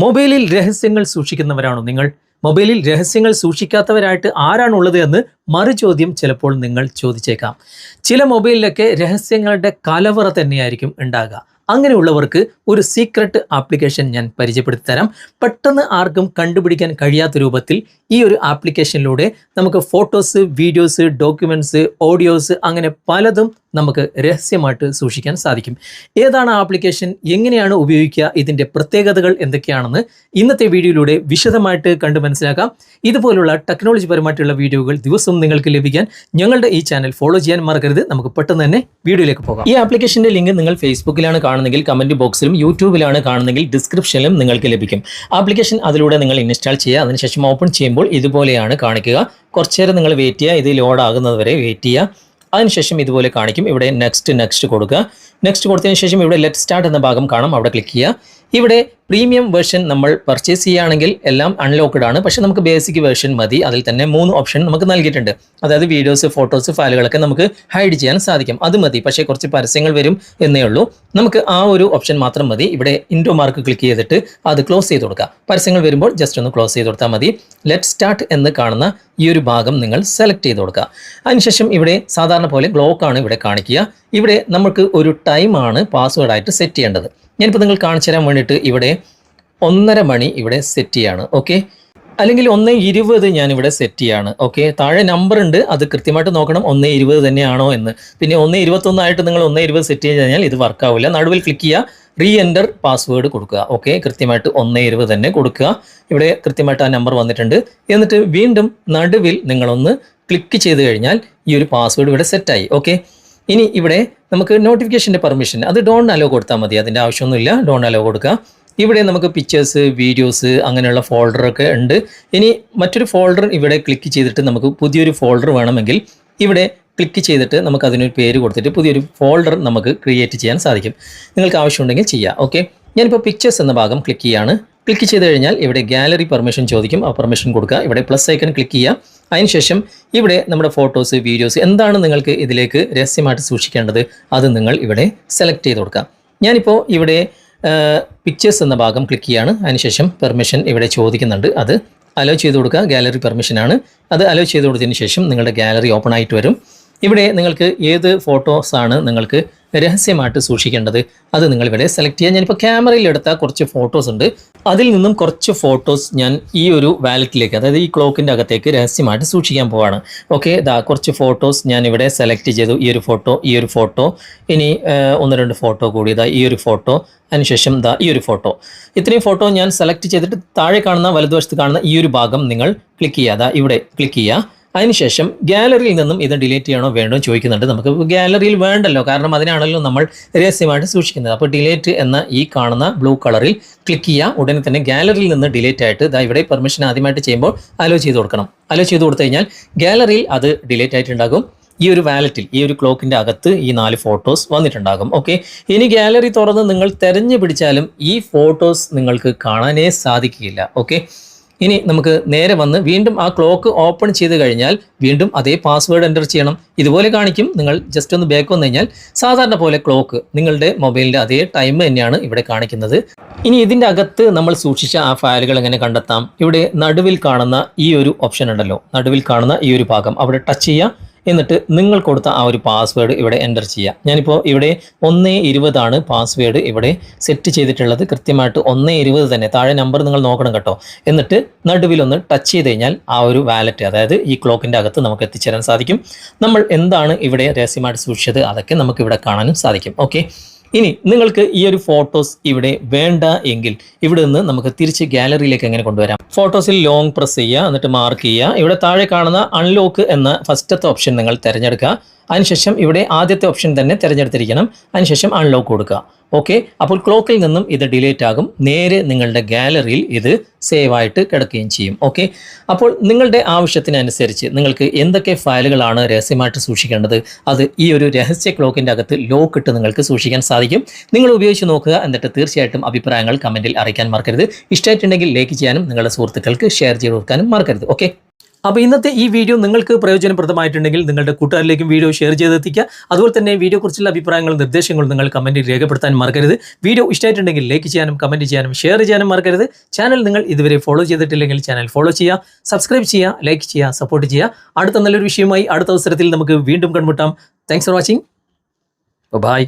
മൊബൈലിൽ രഹസ്യങ്ങൾ സൂക്ഷിക്കുന്നവരാണോ നിങ്ങൾ? മൊബൈലിൽ രഹസ്യങ്ങൾ സൂക്ഷിക്കാത്തവരായിട്ട് ആരാണുള്ളത് എന്ന് മറുചോദ്യം ചിലപ്പോൾ നിങ്ങൾ ചോദിച്ചേക്കാം. ചില മൊബൈലിലൊക്കെ രഹസ്യങ്ങളുടെ കലവറ തന്നെയായിരിക്കും ഉണ്ടാകുക. അങ്ങനെയുള്ളവർക്ക് ഒരു സീക്രട്ട് ആപ്ലിക്കേഷൻ ഞാൻ പരിചയപ്പെടുത്തി തരാം. പെട്ടെന്ന് ആർക്കും കണ്ടുപിടിക്കാൻ കഴിയാത്ത രൂപത്തിൽ ഈ ഒരു ആപ്ലിക്കേഷനിലൂടെ നമുക്ക് ഫോട്ടോസ്, വീഡിയോസ്, ഡോക്യുമെൻറ്റ്സ്, ഓഡിയോസ് അങ്ങനെ പലതും നമുക്ക് രഹസ്യമായിട്ട് സൂക്ഷിക്കാൻ സാധിക്കും. ഏതാണ് ആ ആപ്ലിക്കേഷൻ, എങ്ങനെയാണ് ഉപയോഗിക്കുക, ഇതിൻ്റെ പ്രത്യേകതകൾ എന്തൊക്കെയാണെന്ന് ഇന്നത്തെ വീഡിയോയിലൂടെ വിശദമായിട്ട് കണ്ടു മനസ്സിലാക്കാം. ഇതുപോലുള്ള ടെക്നോളജി പരമായിട്ടുള്ള വീഡിയോകൾ ദിവസവും നിങ്ങൾക്ക് ലഭിക്കാൻ ഞങ്ങളുടെ ഈ ചാനൽ ഫോളോ ചെയ്യാൻ മറക്കരുത്. നമുക്ക് പെട്ടെന്ന് തന്നെ വീഡിയോയിലേക്ക് പോകാം. ഈ ആപ്ലിക്കേഷൻ്റെ ലിങ്ക് നിങ്ങൾ ഫേസ്ബുക്കിലാണ് കാണുന്നെങ്കിൽ കമൻറ്റ് ബോക്സിലും യൂട്യൂബിലാണ് കാണുന്നെങ്കിൽ ഡിസ്ക്രിപ്ഷനിലും നിങ്ങൾക്ക് ലഭിക്കും. ആപ്ലിക്കേഷൻ അതിലൂടെ നിങ്ങൾ ഇൻസ്റ്റാൾ ചെയ്യുക. അതിനുശേഷം ഓപ്പൺ ചെയ്യുമ്പോൾ ഇതുപോലെയാണ് കാണിക്കുക. കുറച്ചു നേരം നിങ്ങൾ വെയിറ്റ് ചെയ്യുക. ഇത് ലോഡ് ആകുന്നത് വരെ വെയിറ്റ് ചെയ്യുക. അതിനുശേഷം ഇതുപോലെ കാണിക്കും. ഇവിടെ നെക്സ്റ്റ് കൊടുക്കുക. നെക്സ്റ്റ് കൊടുത്തതിന് ശേഷം ഇവിടെ ലെറ്റ് സ്റ്റാർട്ട് എന്ന ഭാഗം കാണാം. അവിടെ ക്ലിക്ക് ചെയ്യുക. ഇവിടെ പ്രീമിയം വേർഷൻ നമ്മൾ പർച്ചേസ് ചെയ്യുകയാണെങ്കിൽ എല്ലാം അൺലോക്ക്ഡ് ആണ്. പക്ഷേ നമുക്ക് ബേസിക് വേർഷൻ മതി. അതിൽ തന്നെ 3 ഓപ്ഷൻ നമുക്ക് നൽകിയിട്ടുണ്ട്. അതായത് വീഡിയോസ്, ഫോട്ടോസ്, ഫയലുകളൊക്കെ നമുക്ക് ഹൈഡ് ചെയ്യാൻ സാധിക്കും. അത് മതി. പക്ഷേ കുറച്ച് പരസ്യങ്ങൾ വരും എന്നേ ഉള്ളൂ. നമുക്ക് ആ ഒരു ഓപ്ഷൻ മാത്രം മതി. ഇവിടെ ഇൻട്രോ മാർക്ക് ക്ലിക്ക് ചെയ്തിട്ട് അത് ക്ലോസ് ചെയ്ത് കൊടുക്കുക. പരസ്യങ്ങൾ വരുമ്പോൾ ജസ്റ്റ് ഒന്ന് ക്ലോസ് ചെയ്ത് കൊടുത്താൽ മതി. ലെറ്റ് സ്റ്റാർട്ട് എന്ന് കാണുന്ന ഈ ഒരു ഭാഗം നിങ്ങൾ സെലക്ട് ചെയ്ത് കൊടുക്കുക. അതിനുശേഷം ഇവിടെ സാധാരണ പോലെ ക്ലോക്കാണ് ഇവിടെ കാണിക്കുക. ഇവിടെ നമുക്ക് ഒരു ടൈമാണ് പാസ്വേഡായിട്ട് സെറ്റ് ചെയ്യേണ്ടത്. ഞാനിപ്പോൾ നിങ്ങൾ കാണിച്ചു തരാൻ വേണ്ടിയിട്ട് ഇവിടെ 1:30 മണി ഇവിടെ സെറ്റ് ചെയ്യാണ്. ഓക്കെ, അല്ലെങ്കിൽ 1:20 ഞാനിവിടെ സെറ്റ് ചെയ്യാണ്. ഓക്കെ, താഴെ നമ്പർ ഉണ്ട്, അത് കൃത്യമായിട്ട് നോക്കണം 1:20 തന്നെയാണോ എന്ന്. പിന്നെ 1:21 ആയിട്ട് നിങ്ങൾ 1:20 സെറ്റ് ചെയ്ത് കഴിഞ്ഞാൽ ഇത് വർക്കാവില്ല. നടുവിൽ ക്ലിക്ക് ചെയ്യുക, റീ എൻ്റർ പാസ്വേഡ് കൊടുക്കുക. ഓക്കെ, കൃത്യമായിട്ട് 1:20 തന്നെ കൊടുക്കുക. ഇവിടെ കൃത്യമായിട്ട് ആ നമ്പർ വന്നിട്ടുണ്ട്. എന്നിട്ട് വീണ്ടും നടുവിൽ നിങ്ങളൊന്ന് ക്ലിക്ക് ചെയ്ത് കഴിഞ്ഞാൽ ഈ ഒരു പാസ്വേഡ് ഇവിടെ സെറ്റായി. ഓക്കെ, ഇനി ഇവിടെ നമുക്ക് നോട്ടിഫിക്കേഷൻ്റെ പെർമിഷൻ അത് ഡോൺ അലോ കൊടുത്താൽ മതി. അതിൻ്റെ ആവശ്യമൊന്നുമില്ല, ഡോൺ അലോ കൊടുക്കുക. ഇവിടെ നമുക്ക് പിക്ചേഴ്സ്, വീഡിയോസ് അങ്ങനെയുള്ള ഫോൾഡറൊക്കെ ഉണ്ട്. ഇനി മറ്റൊരു ഫോൾഡർ ഇവിടെ ക്ലിക്ക് ചെയ്തിട്ട് നമുക്ക് പുതിയൊരു ഫോൾഡർ വേണമെങ്കിൽ ഇവിടെ ക്ലിക്ക് ചെയ്തിട്ട് നമുക്ക് അതിനൊരു പേര് കൊടുത്തിട്ട് പുതിയൊരു ഫോൾഡർ നമുക്ക് ക്രിയേറ്റ് ചെയ്യാൻ സാധിക്കും. നിങ്ങൾക്ക് ആവശ്യമുണ്ടെങ്കിൽ ചെയ്യാം. ഓക്കെ, ഞാനിപ്പോൾ പിക്ചേഴ്സ് എന്ന ഭാഗം ക്ലിക്ക് ചെയ്യാണ്. ക്ലിക്ക് ചെയ്ത് കഴിഞ്ഞാൽ ഇവിടെ ഗാലറി പെർമിഷൻ ചോദിക്കും. ആ പെർമിഷൻ കൊടുക്കുക. ഇവിടെ പ്ലസ് ഐക്കൺ ക്ലിക്ക് ചെയ്യുക. അതിനുശേഷം ഇവിടെ നമ്മുടെ ഫോട്ടോസ്, വീഡിയോസ് എന്താണ് നിങ്ങൾക്ക് ഇതിലേക്ക് രഹസ്യമായിട്ട് സൂക്ഷിക്കേണ്ടത് അത് നിങ്ങൾ ഇവിടെ സെലക്ട് ചെയ്ത് കൊടുക്കുക. ഞാനിപ്പോൾ ഇവിടെ പിക്ചേഴ്സ് എന്ന ഭാഗം ക്ലിക്ക് ചെയ്യാണ്. അതിനുശേഷം പെർമിഷൻ ഇവിടെ ചോദിക്കുന്നുണ്ട്. അത് അലോ ചെയ്ത് കൊടുക്കുക. ഗാലറി പെർമിഷനാണ്. അത് അലോ ചെയ്ത് കൊടുത്തതിന് ശേഷം നിങ്ങളുടെ ഗാലറി ഓപ്പൺ ആയിട്ട് വരും. ഇവിടെ നിങ്ങൾക്ക് ഏത് ഫോട്ടോസാണ് നിങ്ങൾക്ക് രഹസ്യമായിട്ട് സൂക്ഷിക്കേണ്ടത് അത് നിങ്ങൾ ഇവിടെ സെലക്ട് ചെയ്യുക. ഞാനിപ്പോൾ ക്യാമറയിൽ എടുത്ത കുറച്ച് ഫോട്ടോസ് ഉണ്ട്. അതിൽ നിന്നും കുറച്ച് ഫോട്ടോസ് ഞാൻ ഈ ഒരു വാലറ്റിലേക്ക്, അതായത് ഈ ക്ലോക്കിൻ്റെ അകത്തേക്ക് രഹസ്യമായിട്ട് സൂക്ഷിക്കാൻ പോവാണ്. ഓക്കെ, കുറച്ച് ഫോട്ടോസ് ഞാൻ ഇവിടെ സെലക്ട് ചെയ്തു. ഈ ഒരു ഫോട്ടോ, ഇനി 1-2 ഫോട്ടോ കൂടി, ഈ ഒരു ഫോട്ടോ, അതിനുശേഷം ഈ ഒരു ഫോട്ടോ. ഇത്രയും ഫോട്ടോ ഞാൻ സെലക്ട് ചെയ്തിട്ട് താഴെ കാണുന്ന വലതുവശത്ത് കാണുന്ന ഈ ഒരു ഭാഗം നിങ്ങൾ ക്ലിക്ക് ചെയ്യുക. ഇവിടെ ക്ലിക്ക് ചെയ്യുക. അതിനുശേഷം ഗാലറിയിൽ നിന്നും ഇത് ഡിലീറ്റ് ചെയ്യണോ വേണ്ടോ ചോദിക്കുന്നുണ്ട്. നമുക്ക് ഗാലറിയിൽ വേണ്ടല്ലോ, കാരണം അതിനാണല്ലോ നമ്മൾ രഹസ്യമായിട്ട് സൂക്ഷിക്കുന്നത്. അപ്പോൾ ഡിലീറ്റ് എന്ന ഈ കാണുന്ന ബ്ലൂ കളറിൽ ക്ലിക്ക് ചെയ്യുക. ഉടനെ തന്നെ ഗാലറിയിൽ നിന്ന് ഡിലീറ്റ് ആയിട്ട് ഇവിടെ പെർമിഷൻ ആദ്യമായിട്ട് ചെയ്യുമ്പോൾ അലോ ചെയ്ത് കൊടുക്കണം. അലോ ചെയ്ത് കൊടുത്തു കഴിഞ്ഞാൽ ഗാലറിയിൽ അത് ഡിലീറ്റ് ആയിട്ടുണ്ടാകും. ഈ ഒരു വാലറ്റിൽ, ഈ ഒരു ക്ലോക്കിൻ്റെ അകത്ത് ഈ 4 ഫോട്ടോസ് വന്നിട്ടുണ്ടാകും. ഓക്കെ, ഇനി ഗാലറി തുറന്ന് നിങ്ങൾ തെരഞ്ഞു പിടിച്ചാലും ഈ ഫോട്ടോസ് നിങ്ങൾക്ക് കാണാനേ സാധിക്കില്ല. ഓക്കെ, ഇനി നമുക്ക് നേരെ വന്ന് വീണ്ടും ആ ക്ലോക്ക് ഓപ്പൺ ചെയ്ത് കഴിഞ്ഞാൽ വീണ്ടും അതേ പാസ്വേഡ് എൻ്റർ ചെയ്യണം. ഇതുപോലെ കാണിക്കും. നിങ്ങൾ ജസ്റ്റ് ഒന്ന് ബാക്ക് വന്നു കഴിഞ്ഞാൽ സാധാരണ പോലെ ക്ലോക്ക് നിങ്ങളുടെ മൊബൈലിൻ്റെ അതേ ടൈം തന്നെയാണ് ഇവിടെ കാണിക്കുന്നത്. ഇനി ഇതിൻ്റെ അകത്ത് നമ്മൾ സൂക്ഷിച്ച ആ ഫയലുകൾ എങ്ങനെ കണ്ടെത്താം? ഇവിടെ നടുവിൽ കാണുന്ന ഈ ഒരു ഓപ്ഷൻ ഉണ്ടല്ലോ, നടുവിൽ കാണുന്ന ഈ ഒരു ഭാഗം അവിടെ ടച്ച് ചെയ്യുക. എന്നിട്ട് നിങ്ങൾ കൊടുത്ത ആ ഒരു പാസ്വേഡ് ഇവിടെ എൻ്റർ ചെയ്യുക. ഞാനിപ്പോൾ ഇവിടെ 1:20 ആണ് പാസ്വേഡ് ഇവിടെ സെറ്റ് ചെയ്തിട്ടുള്ളത്. കൃത്യമായിട്ട് 1:20 തന്നെ. താഴെ നമ്പർ നിങ്ങൾ നോക്കണം കേട്ടോ. എന്നിട്ട് നടുവിലൊന്ന് ടച്ച് ചെയ്ത് കഴിഞ്ഞാൽ ആ ഒരു വാലറ്റ്, അതായത് ഈ ക്ലോക്കിൻ്റെ അകത്ത് നമുക്ക് എത്തിച്ചേരാൻ സാധിക്കും. നമ്മൾ എന്താണ് ഇവിടെ രഹസ്യമായിട്ട് സൂക്ഷിച്ചത് അതൊക്കെ നമുക്ക് ഇവിടെ കാണാനും സാധിക്കും. ഓക്കെ, ഇനി നിങ്ങൾക്ക് ഈ ഒരു ഫോട്ടോസ് ഇവിടെ വേണ്ട എങ്കിൽ ഇവിടെ നിന്ന് നമുക്ക് തിരിച്ച് ഗാലറിയിലേക്ക് എങ്ങനെ കൊണ്ടുവരാം? ഫോട്ടോസിൽ ലോങ് പ്രസ് ചെയ്യുക, എന്നിട്ട് മാർക്ക് ചെയ്യുക. ഇവിടെ താഴെ കാണുന്ന അൺലോക്ക് എന്ന ഫസ്റ്റത്തെ ഓപ്ഷൻ നിങ്ങൾ തിരഞ്ഞെടുക്കുക. അതിനുശേഷം ഇവിടെ ആദ്യത്തെ ഓപ്ഷൻ തന്നെ തിരഞ്ഞെടുത്തിരിക്കണം. അതിനുശേഷം അൺലോക്ക് കൊടുക്കുക. ഓക്കെ, അപ്പോൾ ക്ലോക്കിൽ നിന്നും ഇത് ഡിലീറ്റ് ആകും. നേരെ നിങ്ങളുടെ ഗാലറിയിൽ ഇത് സേവ് ആയിട്ട് കിടക്കുകയും ചെയ്യും. ഓക്കെ, അപ്പോൾ നിങ്ങളുടെ ആവശ്യത്തിനനുസരിച്ച് നിങ്ങൾക്ക് എന്തൊക്കെ ഫയലുകളാണ് രഹസ്യമായിട്ട് സൂക്ഷിക്കേണ്ടത് അത് ഈ ഒരു രഹസ്യ ക്ലോക്കിൻ്റെ അകത്ത് ലോക്ക് ഇട്ട് നിങ്ങൾക്ക് സൂക്ഷിക്കാൻ സാധിക്കും. നിങ്ങൾ ഉപയോഗിച്ച് നോക്കുക. എന്നിട്ട് തീർച്ചയായിട്ടും അഭിപ്രായങ്ങൾ കമൻറ്റിൽ അറിയിക്കാൻ മറക്കരുത്. ഇഷ്ടമായിട്ടുണ്ടെങ്കിൽ ലൈക്ക് ചെയ്യാനും നിങ്ങളുടെ സുഹൃത്തുക്കൾക്ക് ഷെയർ ചെയ്ത് കൊടുക്കാനും മറക്കരുത്. ഓക്കെ. അപ്പോൾ ഇന്നത്തെ ഈ വീഡിയോ നിങ്ങൾക്ക് പ്രയോജനപ്രദമായിട്ടുണ്ടെങ്കിൽ നിങ്ങളുടെ കൂട്ടുകാരിലേക്കും വീഡിയോ ഷെയർ ചെയ്തെത്തിക്കുക. അതുപോലെ തന്നെ വീഡിയോയെക്കുറിച്ചുള്ള അഭിപ്രായങ്ങളും നിർദ്ദേശങ്ങളും നിങ്ങൾ കമൻറ്റിൽ രേഖപ്പെടുത്താൻ മറക്കരുത്. വീഡിയോ ഇഷ്ടമായിട്ടുണ്ടെങ്കിൽ ലൈക്ക് ചെയ്യാനും കമൻറ്റ് ചെയ്യാനും ഷെയർ ചെയ്യാനും മറക്കരുത്. ചാനൽ നിങ്ങൾ ഇതുവരെ ഫോളോ ചെയ്തിട്ടില്ലെങ്കിൽ ചാനൽ ഫോളോ ചെയ്യുക, സബ്സ്ക്രൈബ് ചെയ്യുക, ലൈക്ക് ചെയ്യുക, സപ്പോർട്ട് ചെയ്യുക. അടുത്ത നല്ലൊരു വിഷയമായി അടുത്ത അവസരത്തിൽ നമുക്ക് വീണ്ടും കണ്ടുമുട്ടാം. Thanks for watching. ബൈ.